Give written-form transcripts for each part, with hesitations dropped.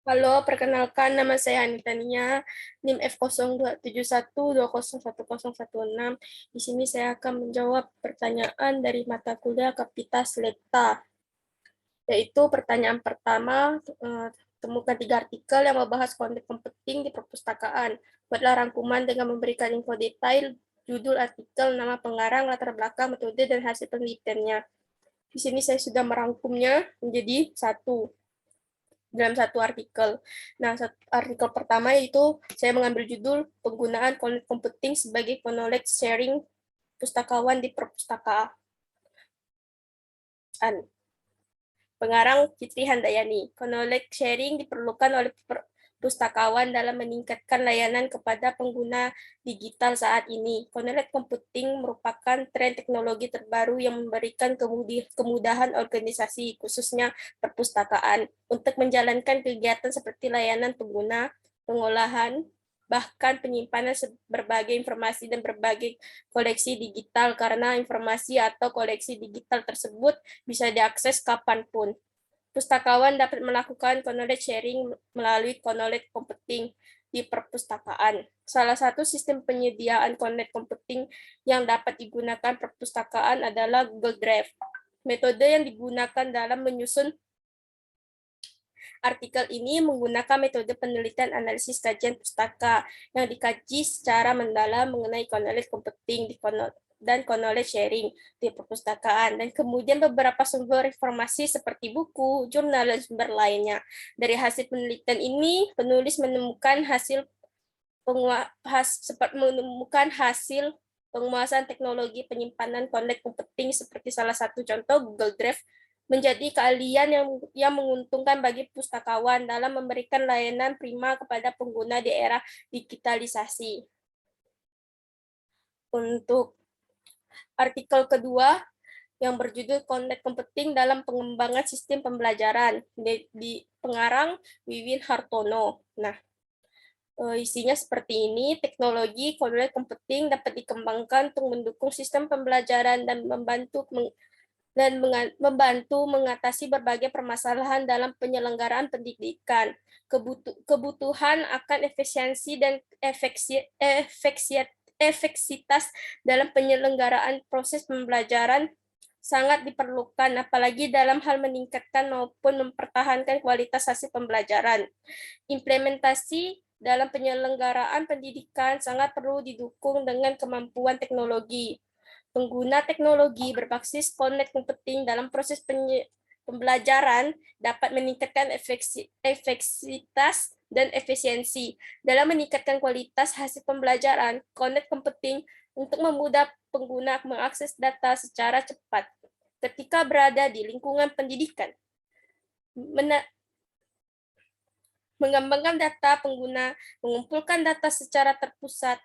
Halo, perkenalkan nama saya Anita Nia, NIM F027120101016. Di sini saya akan menjawab pertanyaan dari mata kuliah Kapitas Lekta, yaitu pertanyaan pertama, temukan 3 artikel yang membahas konteks penting di perpustakaan. Buatlah rangkuman dengan memberikan info detail, judul artikel, nama pengarang, latar belakang, metode, dan hasil penelitiannya. Di sini saya sudah merangkumnya menjadi dalam satu artikel. Nah, artikel pertama yaitu saya mengambil judul penggunaan knowledge computing sebagai knowledge sharing pustakawan di perpustakaan. Pengarang Fitri Handayani. Knowledge sharing diperlukan oleh pustakawan dalam meningkatkan layanan kepada pengguna digital saat ini. Knowledge computing merupakan tren teknologi terbaru yang memberikan kemudahan organisasi, khususnya perpustakaan, untuk menjalankan kegiatan seperti layanan pengguna, pengolahan, bahkan penyimpanan berbagai informasi dan berbagai koleksi digital, karena informasi atau koleksi digital tersebut bisa diakses kapanpun. Pustakawan dapat melakukan knowledge sharing melalui knowledge computing di perpustakaan. Salah satu sistem penyediaan knowledge computing yang dapat digunakan perpustakaan adalah Google Drive. Metode yang digunakan dalam menyusun artikel ini menggunakan metode penelitian analisis kajian pustaka yang dikaji secara mendalam mengenai knowledge computing dan knowledge sharing di perpustakaan, dan kemudian beberapa sumber informasi seperti buku, jurnal, dan sumber lainnya. Dari hasil penelitian ini, penulis menemukan hasil penguasaan teknologi penyimpanan knowledge computing seperti salah satu contoh Google Drive menjadi keahlian yang menguntungkan bagi pustakawan dalam memberikan layanan prima kepada pengguna di era digitalisasi. Untuk artikel kedua yang berjudul Knowledge Computing dalam Pengembangan Sistem Pembelajaran di pengarang Wiwin Hartono. Nah, isinya seperti ini: teknologi knowledge computing dapat dikembangkan untuk mendukung sistem pembelajaran dan membantu mengatasi berbagai permasalahan dalam penyelenggaraan pendidikan. Kebutuhan akan efisiensi dan efektivitas dalam penyelenggaraan proses pembelajaran sangat diperlukan, apalagi dalam hal meningkatkan maupun mempertahankan kualitas hasil pembelajaran. Implementasi dalam penyelenggaraan pendidikan sangat perlu didukung dengan kemampuan teknologi. Pengguna teknologi berbasis knowledge computing dalam proses pembelajaran dapat meningkatkan efektivitas dan efisiensi dalam meningkatkan kualitas hasil pembelajaran. Knowledge computing untuk memudah pengguna mengakses data secara cepat ketika berada di lingkungan pendidikan. Mengembangkan data pengguna, mengumpulkan data secara terpusat,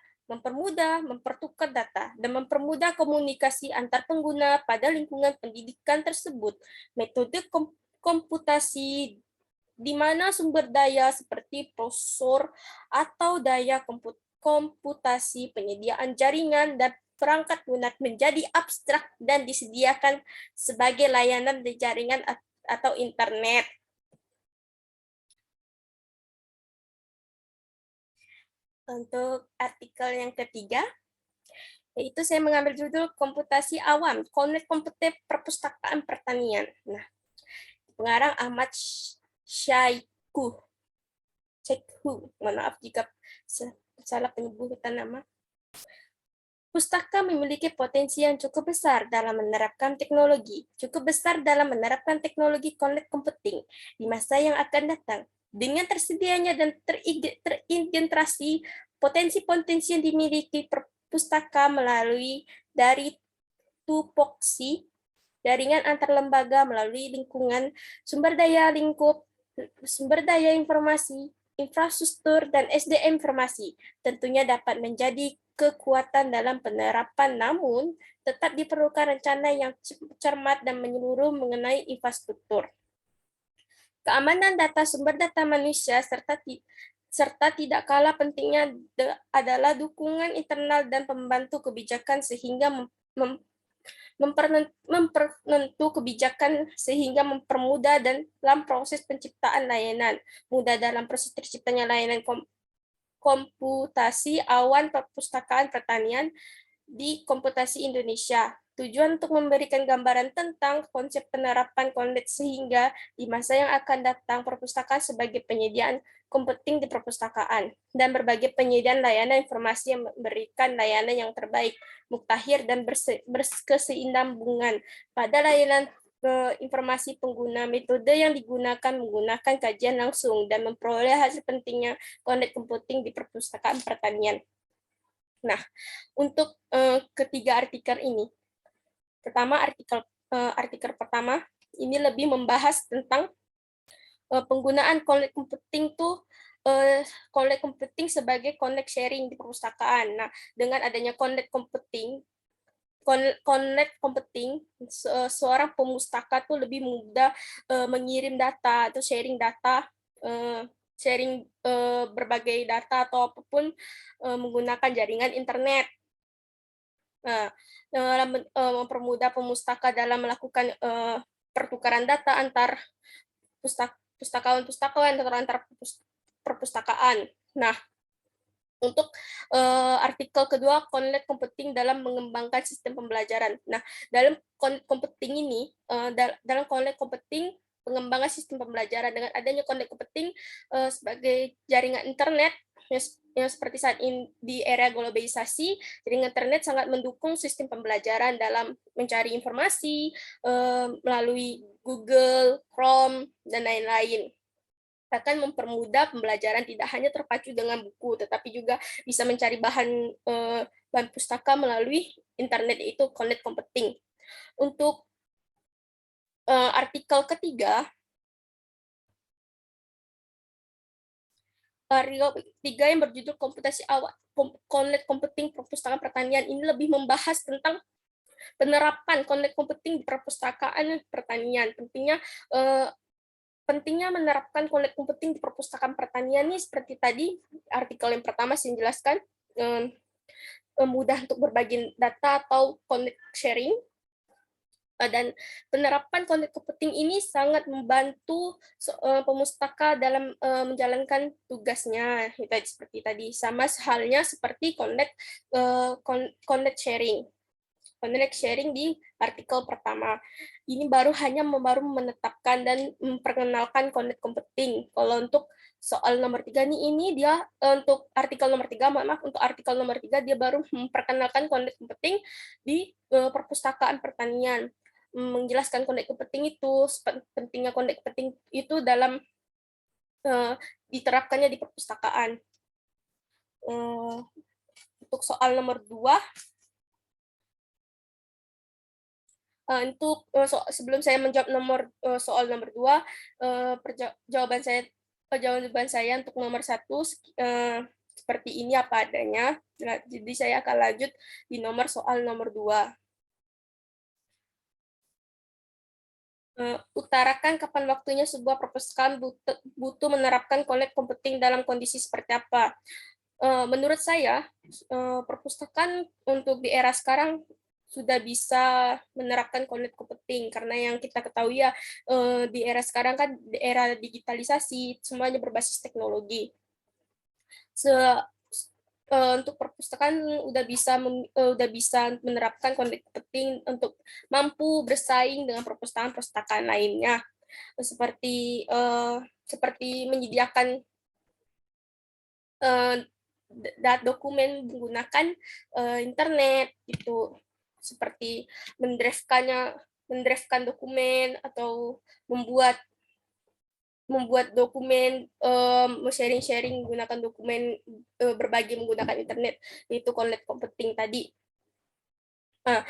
mempertukar data, dan mempermudah komunikasi antar pengguna pada lingkungan pendidikan tersebut. Metode komputasi di mana sumber daya seperti prosesor atau daya komputasi, penyediaan jaringan, dan perangkat lunak menjadi abstrak dan disediakan sebagai layanan di jaringan atau internet. Untuk artikel yang ketiga, yaitu saya mengambil judul komputasi awam, Knowledge Computing Perpustakaan Pertanian. Nah, pengarang Ahmad Syaikhou. Mohon maaf jika salah penyebutan nama. Pustaka memiliki potensi yang cukup besar dalam menerapkan teknologi knowledge computing di masa yang akan datang. Dengan tersedianya dan terintegrasi potensi-potensi yang dimiliki perpustaka melalui dari tupoksi, jaringan antar lembaga melalui lingkungan, sumber daya lingkup, sumber daya informasi, infrastruktur, dan SDM informasi, tentunya dapat menjadi kekuatan dalam penerapan, namun tetap diperlukan rencana yang cermat dan menyeluruh mengenai infrastruktur. Keamanan data sumber data manusia serta tidak kalah pentingnya adalah dukungan internal dan pembantu kebijakan sehingga mempermentu kebijakan sehingga mempermudah dan dalam proses penciptaan layanan, mudah dalam proses terciptanya layanan komputasi awan perpustakaan pertanian di Komputasi Indonesia. Tujuan untuk memberikan gambaran tentang konsep penerapan Konnect sehingga di masa yang akan datang perpustakaan sebagai penyediaan komputing di perpustakaan dan berbagai penyediaan layanan informasi yang memberikan layanan yang terbaik, mutakhir dan berkesinambungan pada layanan informasi pengguna. Metode yang digunakan menggunakan kajian langsung dan memperoleh hasil pentingnya Connect Computing di perpustakaan pertanian. Nah, untuk ketiga artikel ini, artikel pertama ini lebih membahas tentang penggunaan connect computing connect computing sebagai connect sharing di perpustakaan. Nah, dengan adanya connect computing, seorang pemustaka tuh lebih mudah mengirim data atau sharing data, berbagai data atau apapun menggunakan jaringan internet. Nah, mempermudah pemustaka dalam melakukan pertukaran data antar pustakawan atau antar perpustakaan. Nah, untuk artikel kedua, connect computing dalam mengembangkan sistem pembelajaran. Nah, dalam connect computing ini, dalam connect computing pengembangan sistem pembelajaran dengan adanya connect computing sebagai jaringan internet yang seperti saat ini di era globalisasi, jaringan internet sangat mendukung sistem pembelajaran dalam mencari informasi melalui Google, Chrome, dan lain-lain. Akan mempermudah pembelajaran tidak hanya terpacu dengan buku, tetapi juga bisa mencari bahan pustaka melalui internet, yaitu connect computing. Untuk artikel ketiga, yang berjudul komputasi awal connect computing perpustakaan pertanian ini lebih membahas tentang penerapan connect computing di perpustakaan pertanian. Pentingnya menerapkan connect computing di perpustakaan pertanian ini seperti tadi artikel yang pertama saya jelaskan, mudah untuk berbagi data atau connect sharing, dan penerapan connect computing ini sangat membantu pemustaka dalam menjalankan tugasnya, seperti tadi, sama halnya seperti connect sharing. Connect sharing di artikel pertama. Ini baru menetapkan dan memperkenalkan connect computing. Kalau untuk soal nomor 3 ini dia untuk artikel nomor 3, untuk artikel nomor 3 dia baru memperkenalkan connect computing di perpustakaan pertanian. Menjelaskan connect computing itu, pentingnya connect computing itu dalam diterapkannya di perpustakaan. Untuk soal nomor 2, sebelum saya menjawab soal nomor 2, jawaban saya untuk nomor 1 seperti ini apa adanya. Jadi saya akan lanjut di soal nomor 2. Utarakan kapan waktunya sebuah perpustakaan butuh menerapkan connect computing dalam kondisi seperti apa. Menurut saya, perpustakaan untuk di era sekarang sudah bisa menerapkan connect computing, karena yang kita ketahui ya, di era sekarang kan di era digitalisasi, semuanya berbasis teknologi. Untuk perpustakaan udah bisa menerapkan connect computing untuk mampu bersaing dengan perpustakaan lainnya, seperti menyediakan dokumen menggunakan internet, itu seperti mendrivekan dokumen atau membuat dokumen, sharing menggunakan dokumen, berbagi menggunakan internet, itu connect computing tadi. Nah,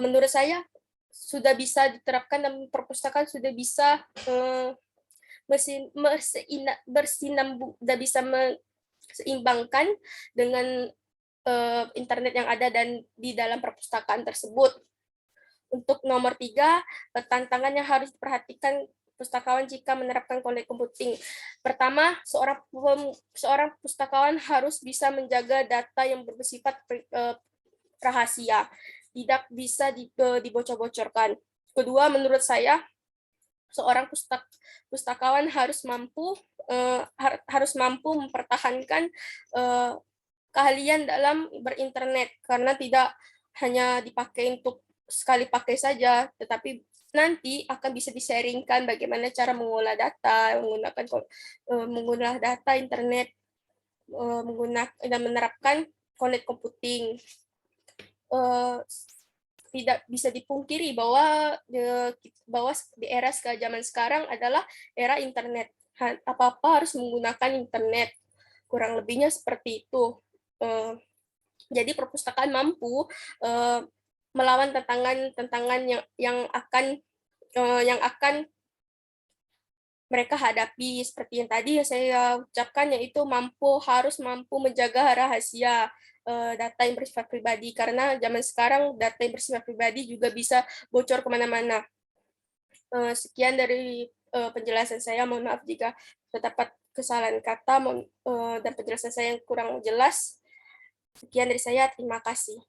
menurut saya sudah bisa diterapkan dan perpustakaan sudah bisa bisa seimbangkan dengan internet yang ada dan di dalam perpustakaan tersebut. Untuk nomor 3, tantangan yang harus diperhatikan pustakawan jika menerapkan connect computing. Pertama, seorang pustakawan harus bisa menjaga data yang bersifat rahasia. tidak bisa dibocor-bocorkan. Kedua, menurut saya seorang pustakawan harus mampu mempertahankan keahlian dalam berinternet, karena tidak hanya dipakai untuk sekali pakai saja, tetapi nanti akan bisa di-sharing-kan bagaimana cara mengolah data, mengolah data internet, menggunakan dan menerapkan connect computing. Tidak bisa dipungkiri bahwa di era zaman sekarang adalah era internet. Apa-apa harus menggunakan internet. Kurang lebihnya seperti itu. Jadi perpustakaan mampu melawan tantangan yang akan mereka hadapi, seperti yang tadi saya ucapkan, yaitu harus mampu menjaga rahasia data yang bersifat pribadi, karena zaman sekarang data yang bersifat pribadi juga bisa bocor kemana-mana. Sekian dari penjelasan saya, mohon maaf jika terdapat kesalahan kata dan penjelasan saya yang kurang jelas. Sekian dari saya, terima kasih.